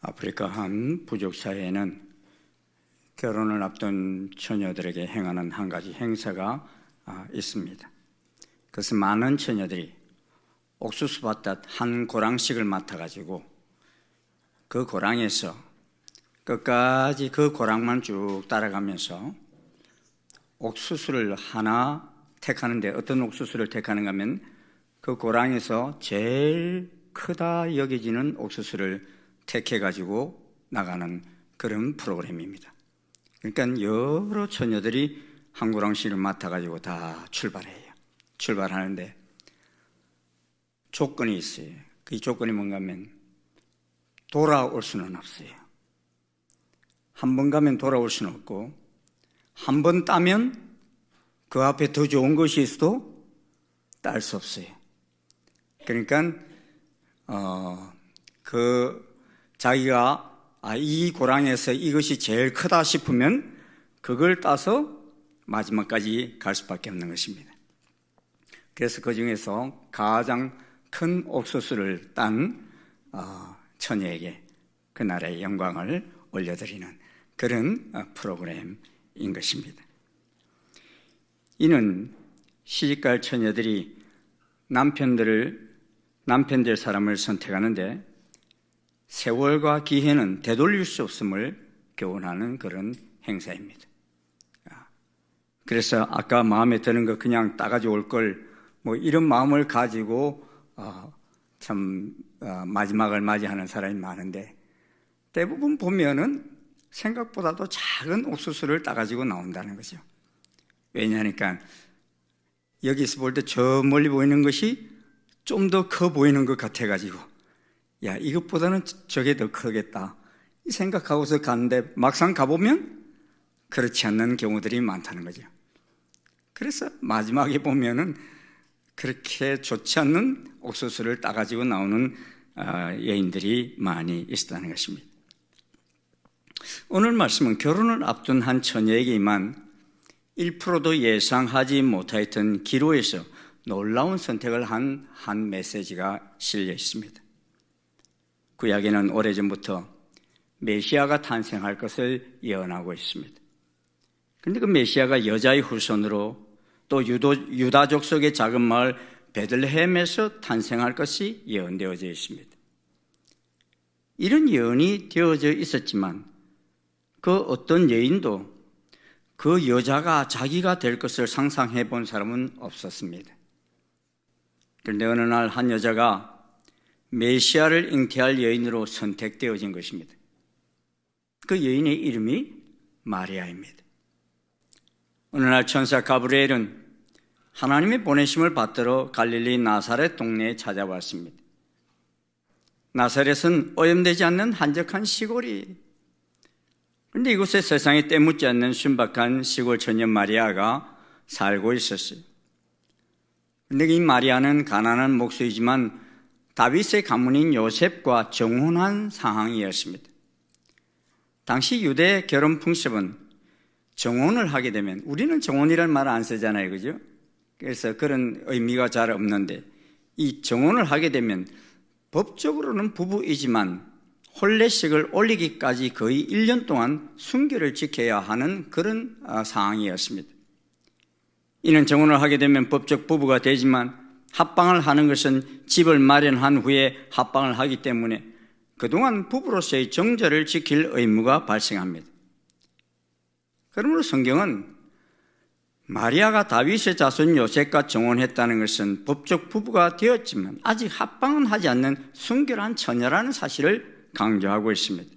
아프리카 한 부족사회에는 결혼을 앞둔 처녀들에게 행하는 한 가지 행사가 있습니다. 그것은 많은 처녀들이 옥수수 밭밭 한 고랑씩을 맡아가지고 그 고랑에서 끝까지 그 고랑만 쭉 따라가면서 옥수수를 하나 택하는데, 어떤 옥수수를 택하는가 하면 그 고랑에서 제일 크다 여겨지는 옥수수를 택해가지고 나가는 그런 프로그램입니다. 그러니까 여러 처녀들이 한 고랑씩을 맡아가지고 다 출발해요. 출발하는데 조건이 있어요. 그 조건이 뭔가 하면 돌아올 수는 없어요. 한 번 가면 돌아올 수는 없고, 한 번 따면 그 앞에 더 좋은 것이 있어도 딸 수 없어요. 그러니까 자기가 이 고랑에서 이것이 제일 크다 싶으면 그걸 따서 마지막까지 갈 수밖에 없는 것입니다. 그래서 그 중에서 가장 큰 옥수수를 딴 처녀에게 그 나라의 영광을 올려드리는 그런 프로그램인 것입니다. 이는 시집갈 처녀들이 남편 될 사람을 선택하는데 세월과 기회는 되돌릴 수 없음을 교훈하는 그런 행사입니다. 그래서 아까 마음에 드는 거 그냥 따가지고 올 걸, 이런 마음을 가지고 마지막을 맞이하는 사람이 많은데, 대부분 보면은 생각보다도 작은 옥수수를 따가지고 나온다는 거죠. 왜냐하니까 여기서 볼 때 저 멀리 보이는 것이 좀 더 커 보이는 것 같아가지고, 야, 이것보다는 저게 더 크겠다 이 생각하고서 갔는데 막상 가보면 그렇지 않는 경우들이 많다는 거죠. 그래서 마지막에 보면은 그렇게 좋지 않는 옥수수를 따가지고 나오는 여인들이 많이 있었다는 것입니다. 오늘 말씀은 결혼을 앞둔 한 처녀에게 임한 1%도 예상하지 못하였던 기로에서 놀라운 선택을 한 메시지가 실려 있습니다. 구약에는 오래전부터 메시아가 탄생할 것을 예언하고 있습니다. 그런데 그 메시아가 여자의 후손으로 또 유다족 속의 작은 마을 베들레헴에서 탄생할 것이 예언되어져 있습니다. 이런 예언이 되어져 있었지만 그 어떤 여인도 그 여자가 자기가 될 것을 상상해 본 사람은 없었습니다. 그런데 어느 날 한 여자가 메시아를 잉태할 여인으로 선택되어진 것입니다. 그 여인의 이름이 마리아입니다. 어느 날 천사 가브리엘은 하나님의 보내심을 받들어 갈릴리 나사렛 동네에 찾아왔습니다. 나사렛은 오염되지 않는 한적한 시골이, 그런데 이곳에 세상에 때묻지 않는 순박한 시골 처녀 마리아가 살고 있었어요. 그런데 이 마리아는 가난한 목소이지만 다윗의 가문인 요셉과 정혼한 상황이었습니다. 당시 유대 결혼 풍습은 정혼을 하게 되면, 우리는 정혼이라는 말을 안 쓰잖아요, 그죠? 그래서 그런 의미가 잘 없는데, 이 정혼을 하게 되면 법적으로는 부부이지만 혼례식을 올리기까지 거의 1년 동안 순결을 지켜야 하는 그런 상황이었습니다. 이는 정혼을 하게 되면 법적 부부가 되지만 합방을 하는 것은 집을 마련한 후에 합방을 하기 때문에 그동안 부부로서의 정절을 지킬 의무가 발생합니다. 그러므로 성경은 마리아가 다윗의 자손 요셉과 정혼했다는 것은 법적 부부가 되었지만 아직 합방은 하지 않는 순결한 처녀라는 사실을 강조하고 있습니다.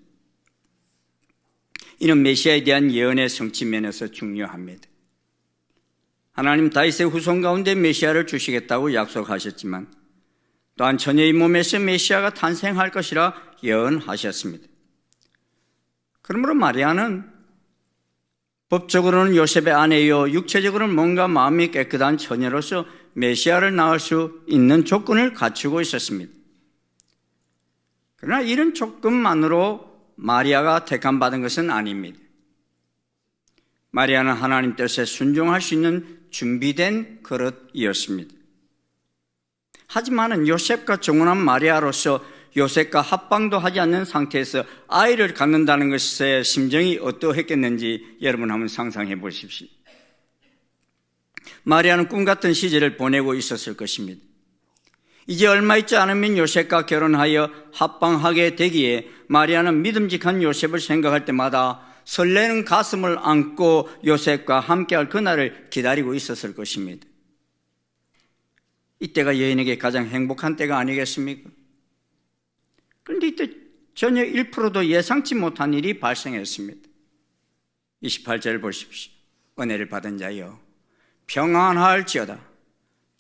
이는 메시아에 대한 예언의 성취 면에서 중요합니다. 하나님 다윗의 후손 가운데 메시아를 주시겠다고 약속하셨지만 또한 처녀의 몸에서 메시아가 탄생할 것이라 예언하셨습니다. 그러므로 마리아는 법적으로는 요셉의 아내요, 육체적으로는 몸과 마음이 깨끗한 처녀로서 메시아를 낳을 수 있는 조건을 갖추고 있었습니다. 그러나 이런 조건만으로 마리아가 택함받은 것은 아닙니다. 마리아는 하나님 뜻에 순종할 수 있는 준비된 그릇이었습니다. 하지만 요셉과 정혼한 마리아로서 요셉과 합방도 하지 않는 상태에서 아이를 갖는다는 것의 심정이 어떠했겠는지 여러분 한번 상상해 보십시오. 마리아는 꿈 같은 시절을 보내고 있었을 것입니다. 이제 얼마 있지 않으면 요셉과 결혼하여 합방하게 되기에 마리아는 믿음직한 요셉을 생각할 때마다 설레는 가슴을 안고 요셉과 함께할 그날을 기다리고 있었을 것입니다. 이때가 여인에게 가장 행복한 때가 아니겠습니까? 그런데 이때 전혀 1%도 예상치 못한 일이 발생했습니다. 28절 보십시오. 은혜를 받은 자여 평안할지어다.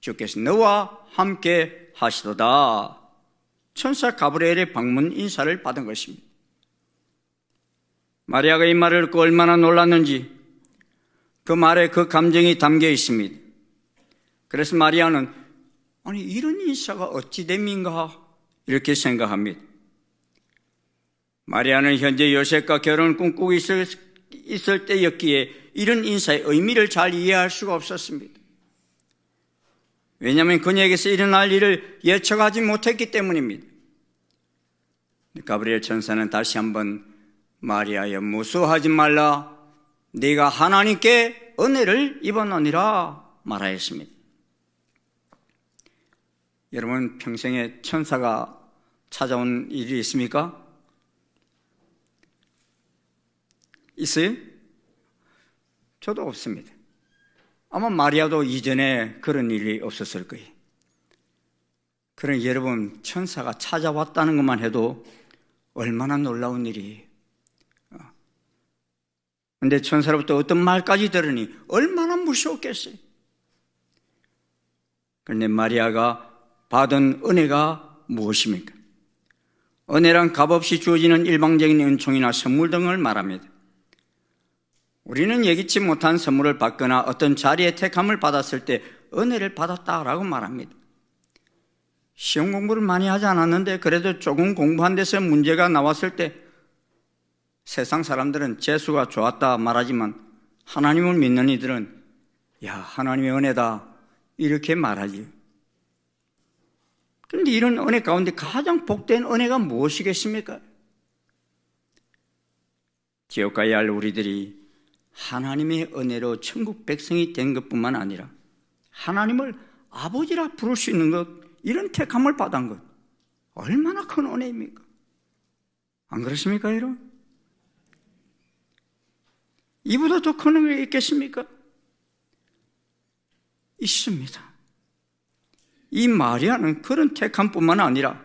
주께서 너와 함께 하시도다. 천사 가브리엘의 방문 인사를 받은 것입니다. 마리아가 이 말을 듣고 얼마나 놀랐는지 그 말에 그 감정이 담겨 있습니다. 그래서 마리아는 아니 이런 인사가 어찌 됨인가 이렇게 생각합니다. 마리아는 현재 요셉과 결혼을 꿈꾸고 있을 때였기에 이런 인사의 의미를 잘 이해할 수가 없었습니다. 왜냐하면 그녀에게서 일어날 일을 예측하지 못했기 때문입니다. 가브리엘 천사는 다시 한번 마리아여 무수하지 말라 네가 하나님께 은혜를 입었느니라 말하였습니다. 여러분 평생에 천사가 찾아온 일이 있습니까? 있어요? 저도 없습니다. 아마 마리아도 이전에 그런 일이 없었을 거예요. 그러니 여러분 천사가 찾아왔다는 것만 해도 얼마나 놀라운 일이에요. 그런데 천사로부터 어떤 말까지 들으니 얼마나 무서웠겠어요. 그런데 마리아가 받은 은혜가 무엇입니까? 은혜란 값없이 주어지는 일방적인 은총이나 선물 등을 말합니다. 우리는 예기치 못한 선물을 받거나 어떤 자리에 택함을 받았을 때 은혜를 받았다라고 말합니다. 시험 공부를 많이 하지 않았는데 그래도 조금 공부한 데서 문제가 나왔을 때 세상 사람들은 재수가 좋았다 말하지만 하나님을 믿는 이들은 야 하나님의 은혜다 이렇게 말하지. 그런데 이런 은혜 가운데 가장 복된 은혜가 무엇이겠습니까? 지옥 가야 할 우리들이 하나님의 은혜로 천국 백성이 된 것뿐만 아니라 하나님을 아버지라 부를 수 있는 것, 이런 택함을 받은 것 얼마나 큰 은혜입니까? 안 그렇습니까 여러분? 이보다 더 큰 은혜가 있겠습니까? 있습니다. 이 마리아는 그런 택함뿐만 아니라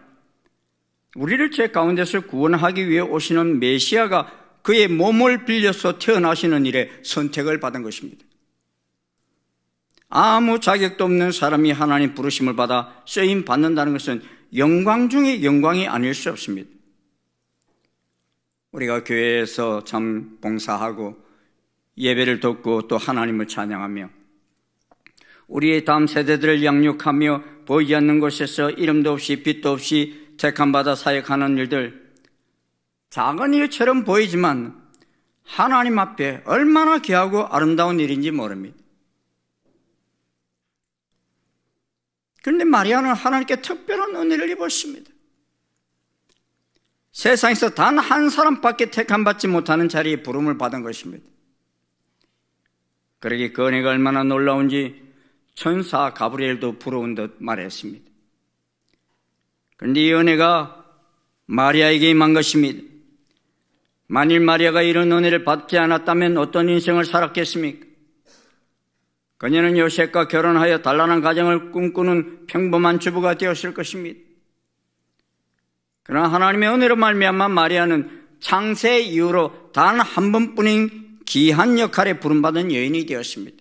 우리를 죄 가운데서 구원하기 위해 오시는 메시아가 그의 몸을 빌려서 태어나시는 일에 선택을 받은 것입니다. 아무 자격도 없는 사람이 하나님 부르심을 받아 쓰임 받는다는 것은 영광 중에 영광이 아닐 수 없습니다. 우리가 교회에서 참 봉사하고 예배를 돕고 또 하나님을 찬양하며 우리의 다음 세대들을 양육하며 보이지 않는 곳에서 이름도 없이 빛도 없이 택함받아 사역하는 일들, 작은 일처럼 보이지만 하나님 앞에 얼마나 귀하고 아름다운 일인지 모릅니다. 그런데 마리아는 하나님께 특별한 은혜를 입었습니다. 세상에서 단 한 사람밖에 택함받지 못하는 자리에 부름을 받은 것입니다. 그러기에 그 은혜가 얼마나 놀라운지 천사 가브리엘도 부러운 듯 말했습니다. 그런데 이 은혜가 마리아에게 임한 것입니다. 만일 마리아가 이런 은혜를 받지 않았다면 어떤 인생을 살았겠습니까? 그녀는 요셉과 결혼하여 단란한 가정을 꿈꾸는 평범한 주부가 되었을 것입니다. 그러나 하나님의 은혜로 말미암아 마리아는 창세 이후로 단 한 번뿐인 귀한 역할에 부름받은 여인이 되었습니다.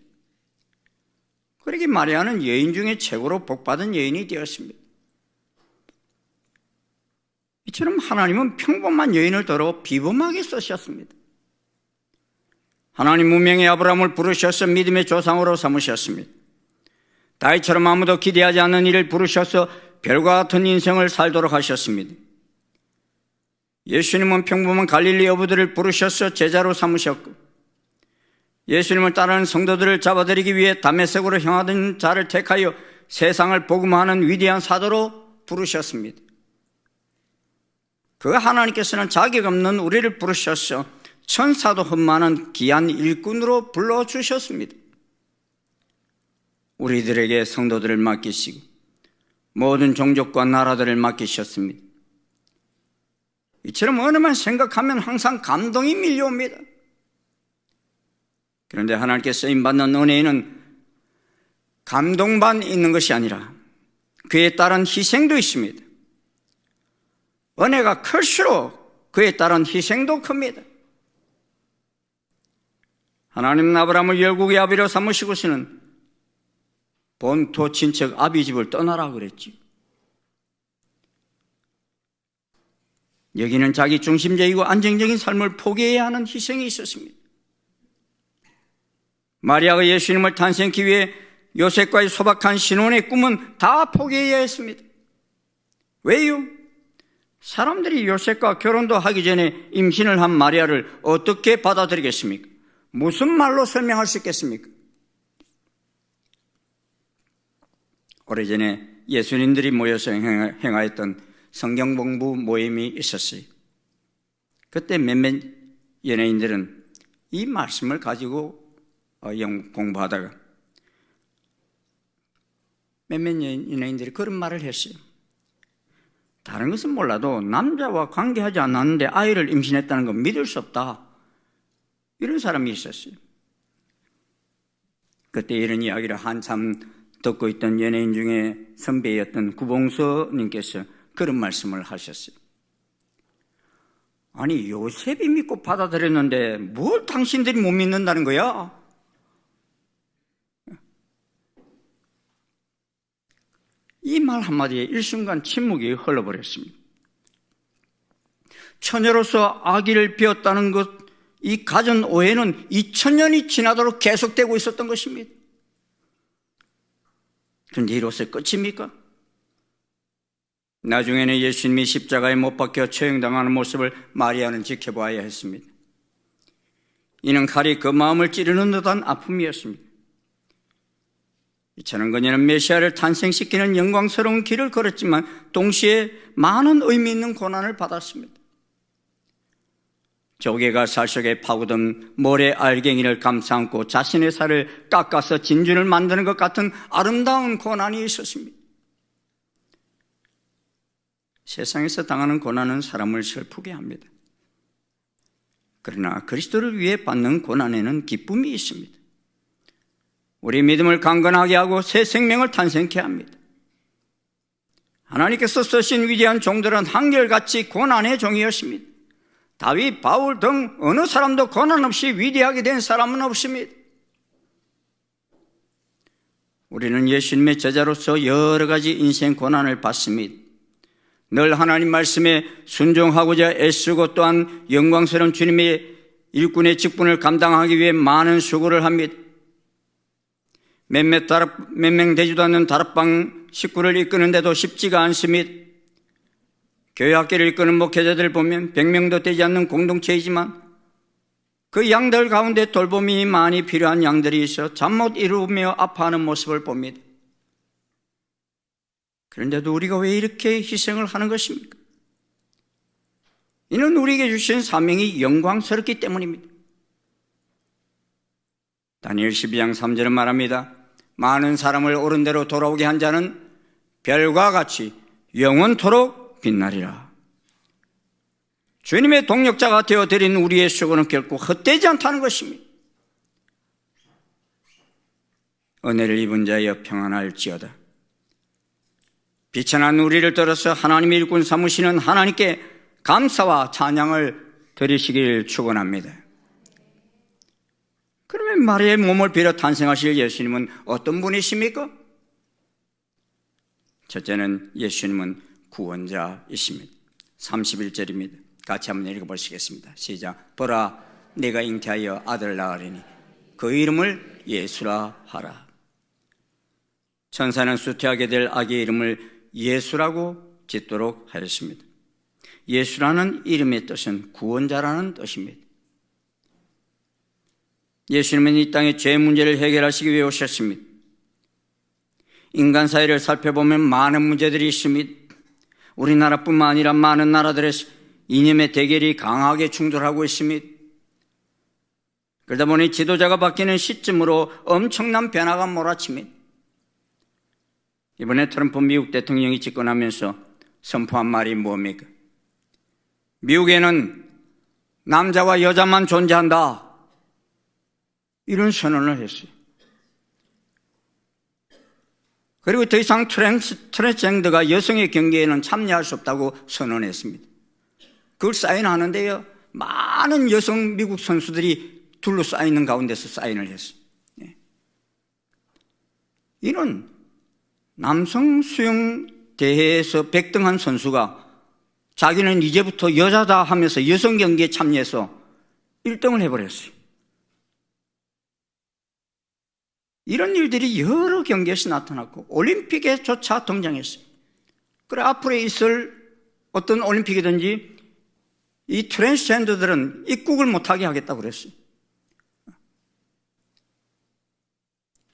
그러기에 마리아는 여인 중에 최고로 복받은 여인이 되었습니다. 이처럼 하나님은 평범한 여인을 더러 비범하게 쓰셨습니다. 하나님 문명의 아브라함을 부르셔서 믿음의 조상으로 삼으셨습니다. 다윗처럼 아무도 기대하지 않는 이를 부르셔서 별과 같은 인생을 살도록 하셨습니다. 예수님은 평범한 갈릴리 어부들을 부르셔서 제자로 삼으셨고, 예수님을 따르는 성도들을 잡아들이기 위해 다메섹으로 향하던 자를 택하여 세상을 복음화하는 위대한 사도로 부르셨습니다. 그 하나님께서는 자격 없는 우리를 부르셔서 천사도 흠많은 귀한 일꾼으로 불러주셨습니다. 우리들에게 성도들을 맡기시고 모든 종족과 나라들을 맡기셨습니다. 이처럼 언어만 생각하면 항상 감동이 밀려옵니다. 그런데 하나님께 쓰임받는 은혜에는 감동만 있는 것이 아니라 그에 따른 희생도 있습니다. 은혜가 클수록 그에 따른 희생도 큽니다. 하나님은 아브라함을 열국의 아비로 삼으시고서는 본토 친척 아비 집을 떠나라 그랬지. 여기는 자기 중심적이고 안정적인 삶을 포기해야 하는 희생이 있었습니다. 마리아가 예수님을 탄생하기 위해 요셉과의 소박한 신혼의 꿈은 다 포기해야 했습니다. 왜요? 사람들이 요셉과 결혼도 하기 전에 임신을 한 마리아를 어떻게 받아들이겠습니까? 무슨 말로 설명할 수 있겠습니까? 오래전에 예수님들이 모여서 행하였던 성경 공부 모임이 있었어요. 그때 몇몇 연예인들은 이 말씀을 가지고 공부하다가 몇몇 연예인들이 그런 말을 했어요. 다른 것은 몰라도 남자와 관계하지 않았는데 아이를 임신했다는 건 믿을 수 없다. 이런 사람이 있었어요. 그때 이런 이야기를 한참 듣고 있던 연예인 중에 선배였던 구봉서님께서 그런 말씀을 하셨어요. 아니, 요셉이 믿고 받아들였는데 뭘 당신들이 못 믿는다는 거야? 이 말 한마디에 일순간 침묵이 흘러버렸습니다. 처녀로서 아기를 배웠다는 것, 이 가전 오해는 2000년이 지나도록 계속되고 있었던 것입니다. 그런데 이로써 끝입니까? 나중에는 예수님이 십자가에 못 박혀 처형당하는 모습을 마리아는 지켜봐야 했습니다. 이는 칼이 그 마음을 찌르는 듯한 아픔이었습니다. 이처럼 그녀는 메시아를 탄생시키는 영광스러운 길을 걸었지만 동시에 많은 의미 있는 고난을 받았습니다. 조개가 살 속에 파고든 모래 알갱이를 감싸안고 자신의 살을 깎아서 진주를 만드는 것 같은 아름다운 고난이 있었습니다. 세상에서 당하는 고난은 사람을 슬프게 합니다. 그러나 그리스도를 위해 받는 고난에는 기쁨이 있습니다. 우리 믿음을 강건하게 하고 새 생명을 탄생케 합니다. 하나님께서 쓰신 위대한 종들은 한결같이 고난의 종이었습니다. 다윗, 바울 등 어느 사람도 고난 없이 위대하게 된 사람은 없습니다. 우리는 예수님의 제자로서 여러 가지 인생 고난을 받습니다. 늘 하나님 말씀에 순종하고자 애쓰고 또한 영광스러운 주님의 일꾼의 직분을 감당하기 위해 많은 수고를 합니다. 몇 명 되지도 않는 다락방 식구를 이끄는데도 쉽지가 않습니다. 교회 학교를 이끄는 목회자들 보면 100명도 되지 않는 공동체이지만 그 양들 가운데 돌봄이 많이 필요한 양들이 있어 잠 못 이루며 아파하는 모습을 봅니다. 그런데도 우리가 왜 이렇게 희생을 하는 것입니까? 이는 우리에게 주신 사명이 영광스럽기 때문입니다. 다니엘 12장 3절은 말합니다. 많은 사람을 옳은 대로 돌아오게 한 자는 별과 같이 영원토록 빛나리라. 주님의 동력자가 되어드린 우리의 수고는 결코 헛되지 않다는 것입니다. 은혜를 입은 자여 평안할지어다. 비천한 우리를 들어서 하나님의 일꾼 삼으시는 하나님께 감사와 찬양을 드리시길 축원합니다. 그러면 마리아의 몸을 빌어 탄생하실 예수님은 어떤 분이십니까? 첫째는 예수님은 구원자이십니다. 31절입니다. 같이 한번 읽어보시겠습니다. 시작. 보라, 내가 잉태하여 아들을 낳으리니 그 이름을 예수라 하라. 천사는 수태하게 될 아기의 이름을 예수라고 짓도록 하였습니다. 예수라는 이름의 뜻은 구원자라는 뜻입니다. 예수님은 이 땅의 죄 문제를 해결하시기 위해 오셨습니다. 인간 사회를 살펴보면 많은 문제들이 있습니다. 우리나라뿐만 아니라 많은 나라들에서 이념의 대결이 강하게 충돌하고 있습니다. 그러다 보니 지도자가 바뀌는 시점으로 엄청난 변화가 몰아칩니다. 이번에 트럼프 미국 대통령이 집권하면서 선포한 말이 뭡니까? 미국에는 남자와 여자만 존재한다, 이런 선언을 했어요. 그리고 더 이상 트랜스젠더가 여성의 경기에는 참여할 수 없다고 선언했습니다. 그걸 사인하는데요, 많은 여성 미국 선수들이 둘러싸이는 가운데서 사인을 했어요. 이는 남성 수영대회에서 백등한 선수가 자기는 이제부터 여자다 하면서 여성 경기에 참여해서 1등을 해버렸어요. 이런 일들이 여러 경기에서 나타났고 올림픽에조차 등장했어요. 그래, 앞으로 있을 어떤 올림픽이든지 이 트랜스젠더들은 입국을 못하게 하겠다고 그랬어요.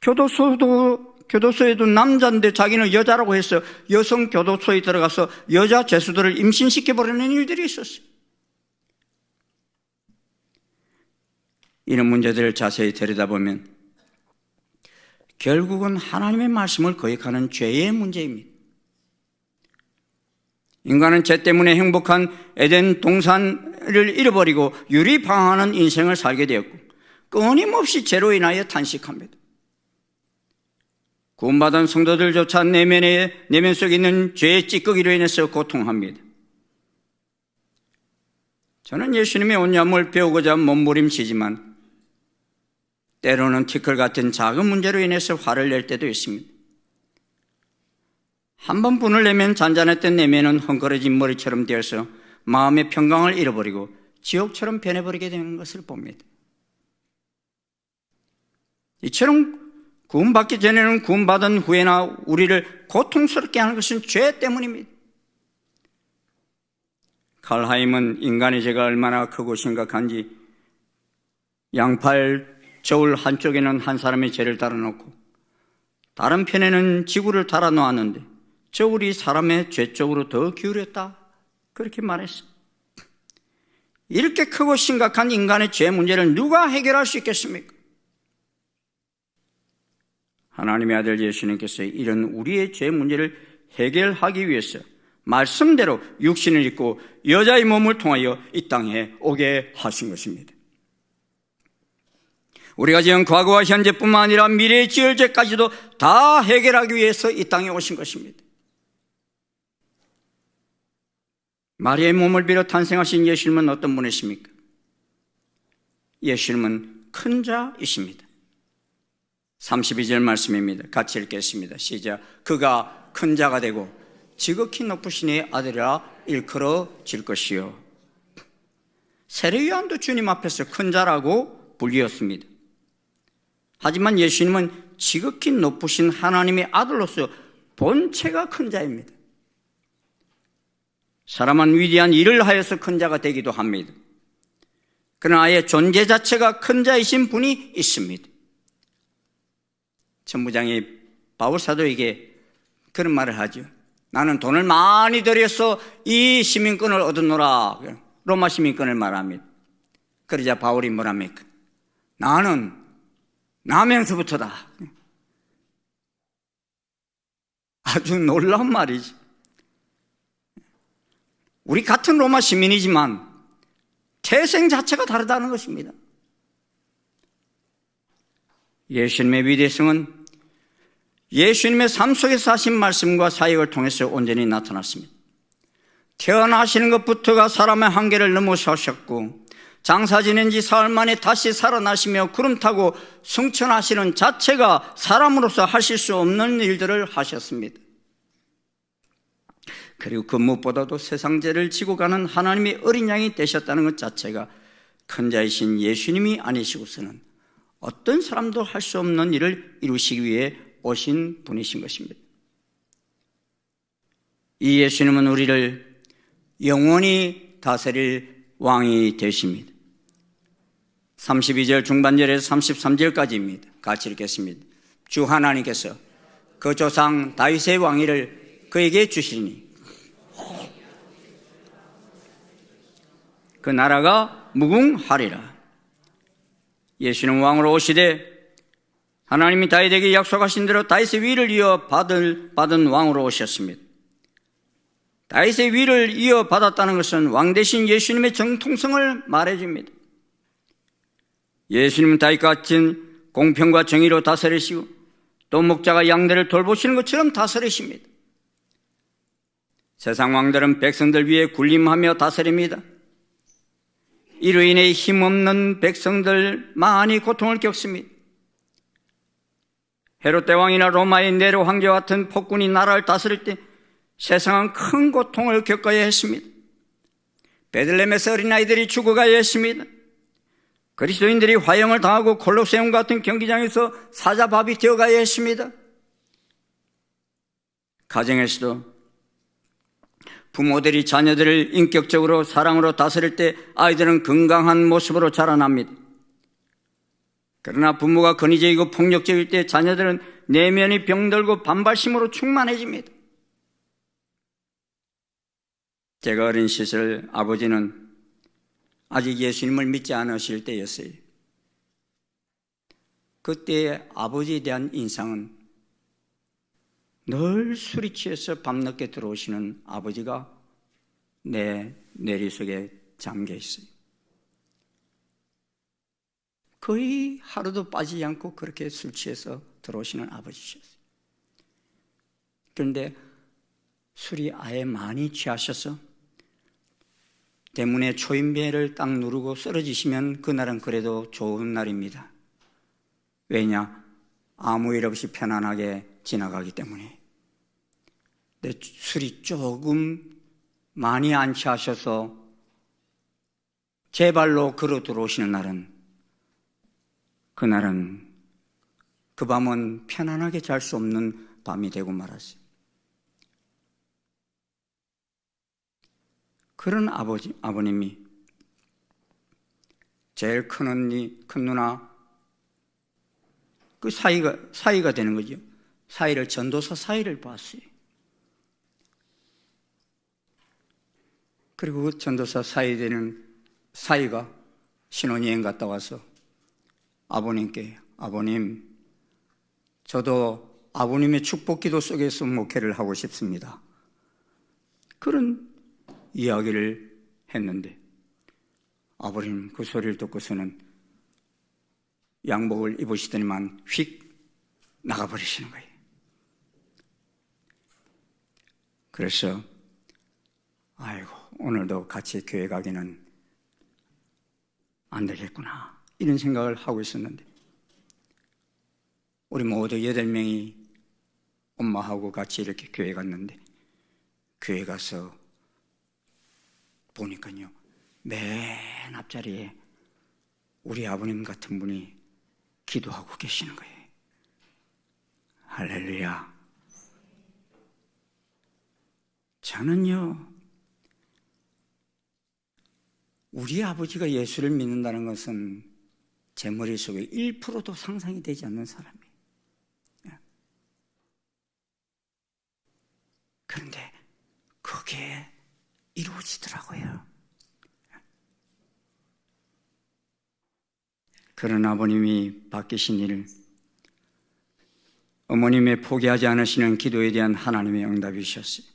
교도소에도 남자인데 자기는 여자라고 해서 여성 교도소에 들어가서 여자 죄수들을 임신시켜버리는 일들이 있었어요. 이런 문제들을 자세히 들여다보면 결국은 하나님의 말씀을 거역하는 죄의 문제입니다. 인간은 죄 때문에 행복한 에덴 동산을 잃어버리고 유리방황하는 인생을 살게 되었고 끊임없이 죄로 인하여 탄식합니다. 구원받은 성도들조차 내면 속에 있는 죄의 찌꺼기로 인해서 고통합니다. 저는 예수님의 온유함을 배우고자 몸부림치지만 때로는 티끌 같은 작은 문제로 인해서 화를 낼 때도 있습니다. 한 번 분을 내면 잔잔했던 내면은 헝클어진 머리처럼 되어서 마음의 평강을 잃어버리고 지옥처럼 변해버리게 되는 것을 봅니다. 이처럼 구원받기 전에는 구원받은 후에나 우리를 고통스럽게 하는 것은 죄 때문입니다. 칼하임은 인간의 죄가 얼마나 크고 심각한지 양팔 저울 한쪽에는 한 사람의 죄를 달아놓고 다른 편에는 지구를 달아놓았는데 저울이 사람의 죄 쪽으로 더 기울였다, 그렇게 말했어요. 이렇게 크고 심각한 인간의 죄 문제를 누가 해결할 수 있겠습니까? 하나님의 아들 예수님께서 이런 우리의 죄 문제를 해결하기 위해서 말씀대로 육신을 입고 여자의 몸을 통하여 이 땅에 오게 하신 것입니다. 우리가 지은 과거와 현재뿐만 아니라 미래의 지을 죄까지도 다 해결하기 위해서 이 땅에 오신 것입니다. 마리아의 몸을 빌어 탄생하신 예수님은 어떤 분이십니까? 예수님은 큰 자이십니다. 32절 말씀입니다. 같이 읽겠습니다. 시작. 그가 큰 자가 되고 지극히 높으신 이의 아들이라 일컬어질 것이요. 세례 요한도 주님 앞에서 큰 자라고 불리었습니다. 하지만 예수님은 지극히 높으신 하나님의 아들로서 본체가 큰 자입니다. 사람은 위대한 일을 하여서 큰 자가 되기도 합니다. 그러나 아예 존재 자체가 큰 자이신 분이 있습니다. 천부장이 바울 사도에게 그런 말을 하죠. 나는 돈을 많이 들여서 이 시민권을 얻었노라. 로마 시민권을 말합니다. 그러자 바울이 뭐랍니까? 나는 나면서부터다. 아주 놀라운 말이지. 우리 같은 로마 시민이지만 태생 자체가 다르다는 것입니다. 예수님의 위대성은 예수님의 삶 속에서 하신 말씀과 사역을 통해서 온전히 나타났습니다. 태어나시는 것부터가 사람의 한계를 넘어서셨고 장사 지낸 지 사흘 만에 다시 살아나시며 구름 타고 승천하시는 자체가 사람으로서 하실 수 없는 일들을 하셨습니다. 그리고 그 무엇보다도 세상 죄를 지고 가는 하나님의 어린 양이 되셨다는 것 자체가 큰 자이신 예수님이 아니시고서는 어떤 사람도 할 수 없는 일을 이루시기 위해 오신 분이신 것입니다. 이 예수님은 우리를 영원히 다스릴 왕이 되십니다. 32절 중반절에서 33절까지입니다. 같이 읽겠습니다. 주 하나님께서 그 조상 다윗의 왕위를 그에게 주시니 그 나라가 무궁하리라. 예수는 왕으로 오시되 하나님이 다윗에게 약속하신 대로 다윗의 위를 이어 받은 왕으로 오셨습니다. 다윗의 위를 이어받았다는 것은 왕 대신 예수님의 정통성을 말해줍니다. 예수님은 다윗과 같은 공평과 정의로 다스리시고 또 목자가 양들을 돌보시는 것처럼 다스리십니다. 세상 왕들은 백성들 위에 군림하며 다스립니다. 이로 인해 힘없는 백성들 많이 고통을 겪습니다. 헤롯 대왕이나 로마의 네로 황제와 같은 폭군이 나라를 다스릴 때 세상은 큰 고통을 겪어야 했습니다. 베들레헴에서 어린아이들이 죽어가야 했습니다. 그리스도인들이 화형을 당하고 콜로세움 같은 경기장에서 사자밥이 되어가야 했습니다. 가정에서도 부모들이 자녀들을 인격적으로 사랑으로 다스릴 때 아이들은 건강한 모습으로 자라납니다. 그러나 부모가 권위적이고 폭력적일 때 자녀들은 내면이 병들고 반발심으로 충만해집니다. 제가 어린 시절 아버지는 아직 예수님을 믿지 않으실 때였어요. 그때 아버지에 대한 인상은 늘 술이 취해서 밤늦게 들어오시는 아버지가 내 내리석에 잠겨 있어요. 거의 하루도 빠지지 않고 그렇게 술 취해서 들어오시는 아버지셨어요. 그런데 술이 아예 많이 취하셔서 대문에 초인배를 딱 누르고 쓰러지시면 그날은 그래도 좋은 날입니다. 왜냐? 아무 일 없이 편안하게 지나가기 때문에. 근데 술이 조금 많이 안 취하셔서 제 발로 걸어 들어오시는 날은 그날은 그 밤은 편안하게 잘 수 없는 밤이 되고 말았어요. 그런 아버님이 제일 큰 언니, 큰 누나 그 사이가 되는 거죠. 사이를 전도사 사이를 봤어요. 그리고 그 전도사 사이 되는 사이가 신혼여행 갔다 와서 아버님께 아버님, 저도 아버님의 축복기도 속에서 목회를 하고 싶습니다. 그런 이야기를 했는데 아버님 그 소리를 듣고서는 양복을 입으시더니만 휙 나가버리시는 거예요. 그래서 아이고 오늘도 같이 교회 가기는 안 되겠구나 이런 생각을 하고 있었는데 우리 모두 8명이 엄마하고 같이 이렇게 교회 갔는데 교회 가서 보니까요 맨 앞자리에 우리 아버님 같은 분이 기도하고 계시는 거예요. 할렐루야. 저는요 우리 아버지가 예수를 믿는다는 것은 제 머릿속에 1%도 상상이 되지 않는 사람이에요. 그런데 그게 이루어지더라고요. 그런 아버님이 바뀌신 일을 어머님의 포기하지 않으시는 기도에 대한 하나님의 응답이셨어요.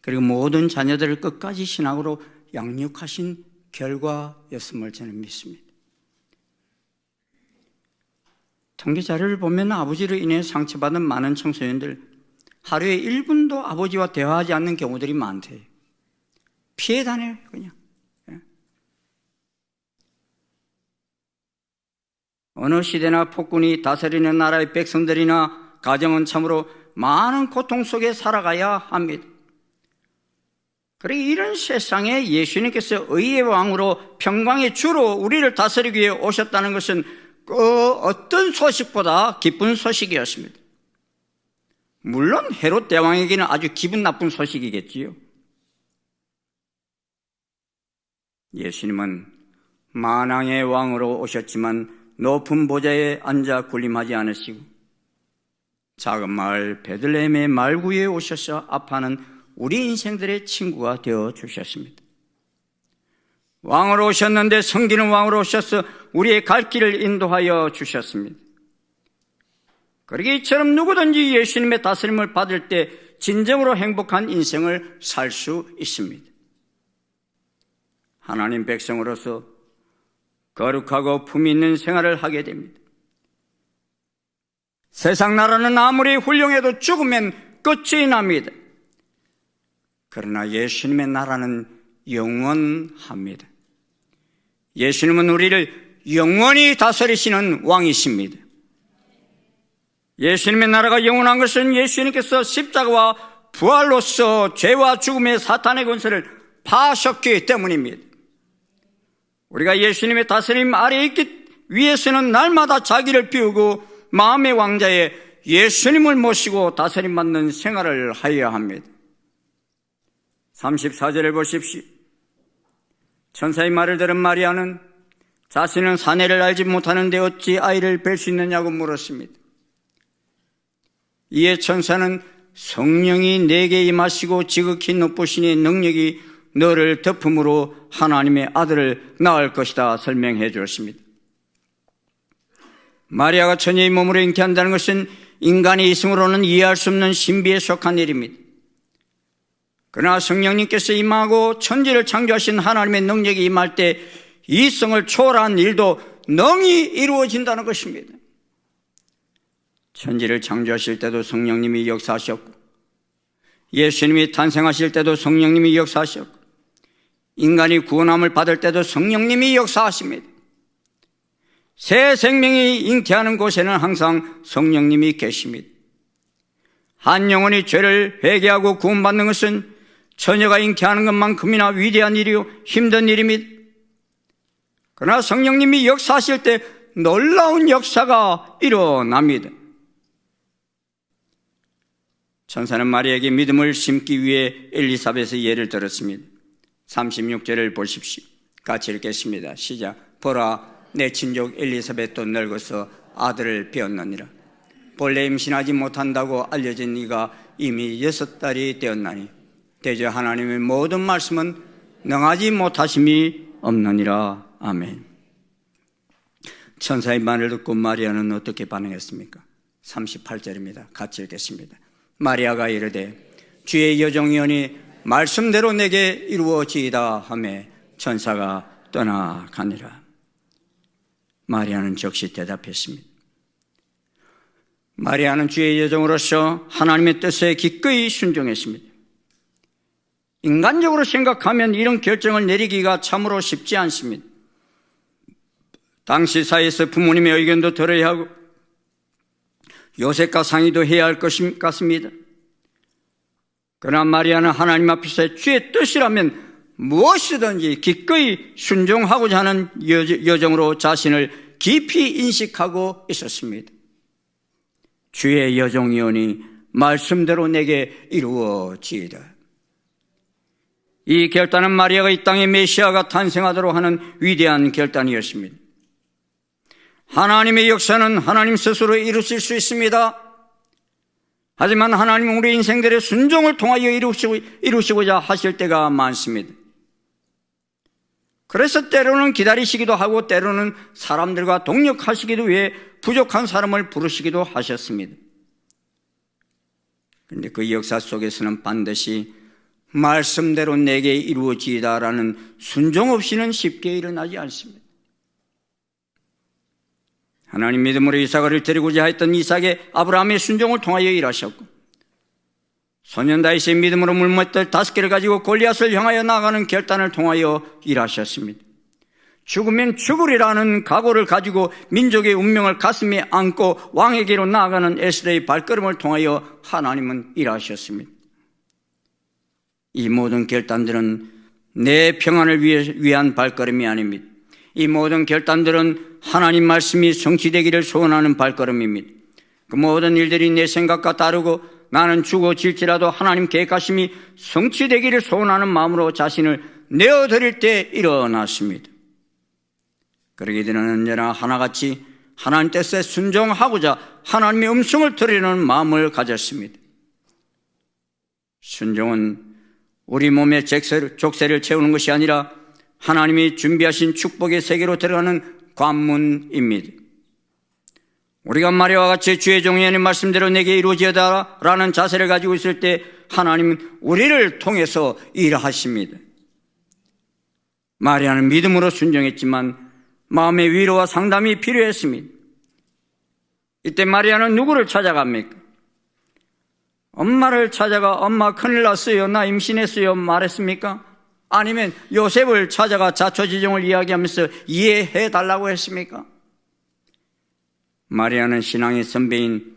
그리고 모든 자녀들을 끝까지 신앙으로 양육하신 결과였음을 저는 믿습니다. 통계 자료를 보면 아버지로 인해 상처받은 많은 청소년들 하루에 1분도 아버지와 대화하지 않는 경우들이 많대요. 피해 다녀요 그냥. 어느 시대나 폭군이 다스리는 나라의 백성들이나 가정은 참으로 많은 고통 속에 살아가야 합니다. 그리고 이런 세상에 예수님께서 의의 왕으로 평강의 주로 우리를 다스리기 위해 오셨다는 것은 그 어떤 소식보다 기쁜 소식이었습니다. 물론 헤롯 대왕에게는 아주 기분 나쁜 소식이겠지요. 예수님은 만왕의 왕으로 오셨지만 높은 보좌에 앉아 군림하지 않으시고 작은 마을 베들레헴의 말구에 오셔서 아파하는 우리 인생들의 친구가 되어 주셨습니다. 왕으로 오셨는데 섬기는 왕으로 오셔서 우리의 갈 길을 인도하여 주셨습니다. 그러기에 이처럼 누구든지 예수님의 다스림을 받을 때 진정으로 행복한 인생을 살 수 있습니다. 하나님 백성으로서 거룩하고 품위 있는 생활을 하게 됩니다. 세상 나라는 아무리 훌륭해도 죽으면 끝이 납니다. 그러나 예수님의 나라는 영원합니다. 예수님은 우리를 영원히 다스리시는 왕이십니다. 예수님의 나라가 영원한 것은 예수님께서 십자가와 부활로서 죄와 죽음의 사탄의 권세를 파셨기 때문입니다. 우리가 예수님의 다스림 아래에 있기 위해서는 날마다 자기를 비우고 마음의 왕자에 예수님을 모시고 다스림받는 생활을 하여야 합니다. 34절을 보십시오. 천사의 말을 들은 마리아는 자신은 사내를 알지 못하는데 어찌 아이를 뵐 수 있느냐고 물었습니다. 이에 천사는 성령이 내게 임하시고 지극히 높으시니 능력이 너를 덮음으로 하나님의 아들을 낳을 것이다 설명해 주었습니다. 마리아가 처녀의 몸으로 잉태한다는 것은 인간의 이성으로는 이해할 수 없는 신비에 속한 일입니다. 그러나 성령님께서 임하고 천지를 창조하신 하나님의 능력이 임할 때 이성을 초월한 일도 능히 이루어진다는 것입니다. 천지를 창조하실 때도 성령님이 역사하셨고, 예수님이 탄생하실 때도 성령님이 역사하셨고, 인간이 구원함을 받을 때도 성령님이 역사하십니다. 새 생명이 잉태하는 곳에는 항상 성령님이 계십니다. 한 영혼이 죄를 회개하고 구원받는 것은 처녀가 잉태하는 것만큼이나 위대한 일이요 힘든 일입니다. 그러나 성령님이 역사하실 때 놀라운 역사가 일어납니다. 천사는 마리아에게 믿음을 심기 위해 엘리사벳의 예를 들었습니다. 36절을 보십시오. 같이 읽겠습니다. 시작. 보라, 내 친족 엘리사벳도 늙어서 아들을 배었느니라. 본래 임신하지 못한다고 알려진 이가 이미 6달이 되었나니 대저 하나님의 모든 말씀은 능하지 못하심이 없느니라. 아멘. 천사의 말을 듣고 마리아는 어떻게 반응했습니까? 38절입니다. 같이 읽겠습니다. 마리아가 이르되 주의 여종이오니 말씀대로 내게 이루어지이다 하매 천사가 떠나가니라. 마리아는 즉시 대답했습니다. 마리아는 주의 여종으로서 하나님의 뜻에 기꺼이 순종했습니다. 인간적으로 생각하면 이런 결정을 내리기가 참으로 쉽지 않습니다. 당시 사회에서 부모님의 의견도 들어야 하고 요셉과 상의도 해야 할 것 같습니다. 그러나 마리아는 하나님 앞에서 주의 뜻이라면 무엇이든지 기꺼이 순종하고자 하는 여정으로 자신을 깊이 인식하고 있었습니다. 주의 여종이오니 말씀대로 내게 이루어지이다. 이 결단은 마리아가 이 땅에 메시아가 탄생하도록 하는 위대한 결단이었습니다. 하나님의 역사는 하나님 스스로 이루실 수 있습니다. 하지만 하나님은 우리 인생들의 순종을 통하여 이루시고자 하실 때가 많습니다. 그래서 때로는 기다리시기도 하고 때로는 사람들과 동력하시기도 위해 부족한 사람을 부르시기도 하셨습니다. 그런데 그 역사 속에서는 반드시 말씀대로 내게 이루어지이다라는 순종 없이는 쉽게 일어나지 않습니다. 하나님 믿음으로 이삭을 드리고자 했던 이삭의 아브라함의 순종을 통하여 일하셨고, 소년 다윗의 믿음으로 물맷돌 5개를 가지고 골리앗을 향하여 나아가는 결단을 통하여 일하셨습니다. 죽으면 죽으리라는 각오를 가지고 민족의 운명을 가슴에 안고 왕에게로 나아가는 에스더의 발걸음을 통하여 하나님은 일하셨습니다. 이 모든 결단들은 내 평안을 위한 발걸음이 아닙니다. 이 모든 결단들은 하나님 말씀이 성취되기를 소원하는 발걸음입니다. 그 모든 일들이 내 생각과 다르고 나는 죽어질지라도 하나님 계획하심이 성취되기를 소원하는 마음으로 자신을 내어드릴 때 일어났습니다. 그러게 되는 언제나 하나같이 하나님 뜻에 순종하고자 하나님의 음성을 들으려는 마음을 가졌습니다. 순종은 우리 몸의 족쇄를 채우는 것이 아니라 하나님이 준비하신 축복의 세계로 들어가는 관문입니다. 우리가 마리아와 같이 주의 종이의 말씀대로 내게 이루어지어다 라는 자세를 가지고 있을 때 하나님은 우리를 통해서 일하십니다. 마리아는 믿음으로 순종했지만 마음의 위로와 상담이 필요했습니다. 이때 마리아는 누구를 찾아갑니까? 엄마를 찾아가 엄마 큰일 났어요, 나 임신했어요 말했습니까? 아니면 요셉을 찾아가 자초지종을 이야기하면서 이해해 달라고 했습니까? 마리아는 신앙의 선배인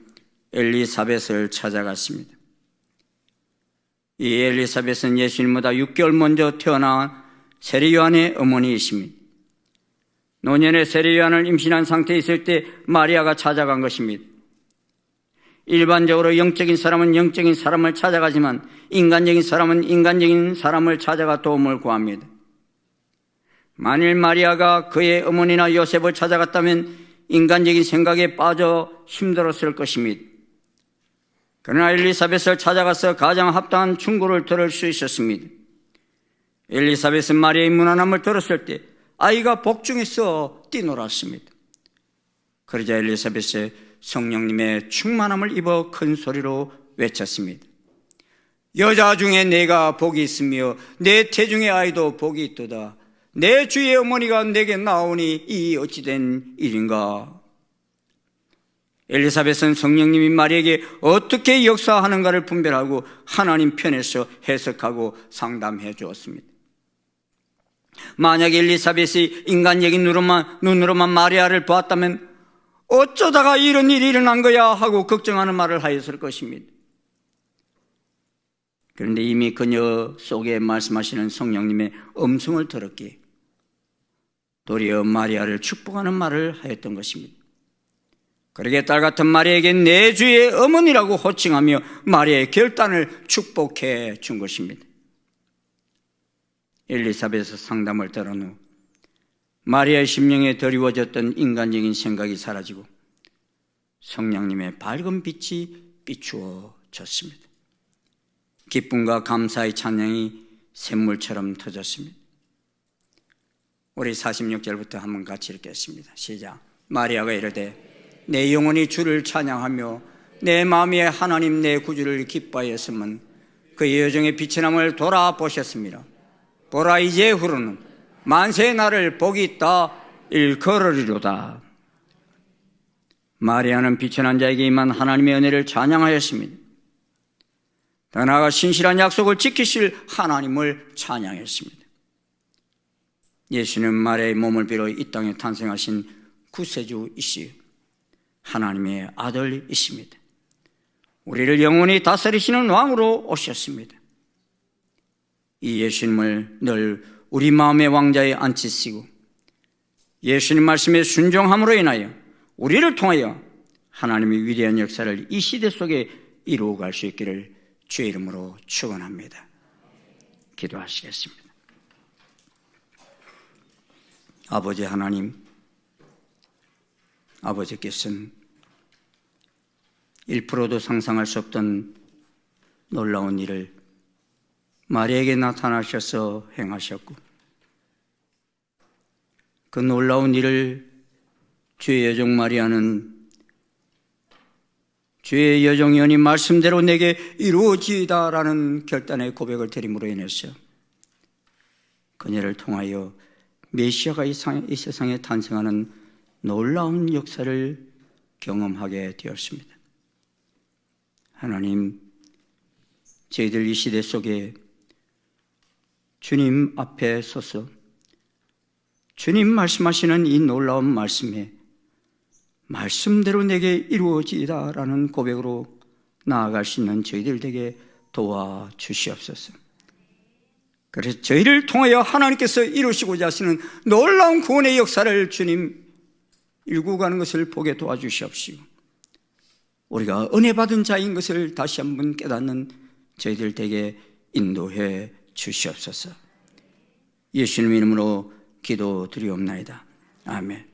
엘리사벳을 찾아갔습니다. 이 엘리사벳은 예수님보다 6개월 먼저 태어난 세례요한의 어머니이십니다. 노년의 세례요한을 임신한 상태에 있을 때 마리아가 찾아간 것입니다. 일반적으로 영적인 사람은 영적인 사람을 찾아가지만 인간적인 사람은 인간적인 사람을 찾아가 도움을 구합니다. 만일 마리아가 그의 어머니나 요셉을 찾아갔다면 인간적인 생각에 빠져 힘들었을 것입니다. 그러나 엘리사벳을 찾아가서 가장 합당한 충고를 들을 수 있었습니다. 엘리사벳은 마리아의 무난함을 들었을 때 아이가 복중에서 뛰놀았습니다. 그러자 엘리사벳의 성령님의 충만함을 입어 큰 소리로 외쳤습니다. 여자 중에 내가 복이 있으며 내 태중의 아이도 복이 있도다. 내 주의 어머니가 내게 나오니 이 어찌된 일인가. 엘리사벳은 성령님이 마리아에게 어떻게 역사하는가를 분별하고 하나님 편에서 해석하고 상담해 주었습니다. 만약 엘리사벳이 인간적인 눈으로만 마리아를 보았다면 어쩌다가 이런 일이 일어난 거야 하고 걱정하는 말을 하였을 것입니다. 그런데 이미 그녀 속에 말씀하시는 성령님의 음성을 들었기에 도리어 마리아를 축복하는 말을 하였던 것입니다. 그러게 딸 같은 마리아에게 내 주의 어머니라고 호칭하며 마리아의 결단을 축복해 준 것입니다. 엘리사벳의 상담을 들은 후 마리아의 심령에 드리워졌던 인간적인 생각이 사라지고 성령님의 밝은 빛이 비추어졌습니다. 기쁨과 감사의 찬양이 샘물처럼 터졌습니다. 우리 46절부터 한번 같이 읽겠습니다. 시작. 마리아가 이르되 내 영혼이 주를 찬양하며 내 마음이 하나님 내 구주를 기뻐하였으면 그의 여정의 빛의 남을 돌아보셨습니다. 보라 이제 후로는 만세 나를 복이 있다 일컬으리로다. 마리아는 비천한 자에게 임한 하나님의 은혜를 찬양하였습니다. 더 나아가 신실한 약속을 지키실 하나님을 찬양했습니다. 예수는 마리아의 몸을 빌어 이 땅에 탄생하신 구세주이시요 하나님의 아들이십니다. 우리를 영원히 다스리시는 왕으로 오셨습니다. 이 예수님을 늘 우리 마음의 왕자에 앉히시고 예수님 말씀에 순종함으로 인하여 우리를 통하여 하나님의 위대한 역사를 이 시대 속에 이루어갈 수 있기를 주의 이름으로 축원합니다. 기도하시겠습니다. 아버지 하나님, 아버지께서는 1%도 상상할 수 없던 놀라운 일을 마리아에게 나타나셔서 행하셨고 그 놀라운 일을 주의 여종 마리아는 주의 여종이 오니 말씀대로 내게 이루어지이다라는 결단의 고백을 드림으로 인해서 그녀를 통하여 메시아가 이 세상에 탄생하는 놀라운 역사를 경험하게 되었습니다. 하나님, 저희들 이 시대 속에 주님 앞에 서서 주님 말씀하시는 이 놀라운 말씀에 말씀대로 내게 이루어지이다라는 고백으로 나아갈 수 있는 저희들 되게 도와주시옵소서. 그래서 저희를 통하여 하나님께서 이루시고자 하시는 놀라운 구원의 역사를 주님 일구 가는 것을 보게 도와주시옵시고 우리가 은혜 받은 자인 것을 다시 한번 깨닫는 저희들 되게 인도해 주시옵소서. 예수님 이름으로 기도드리옵나이다. 아멘.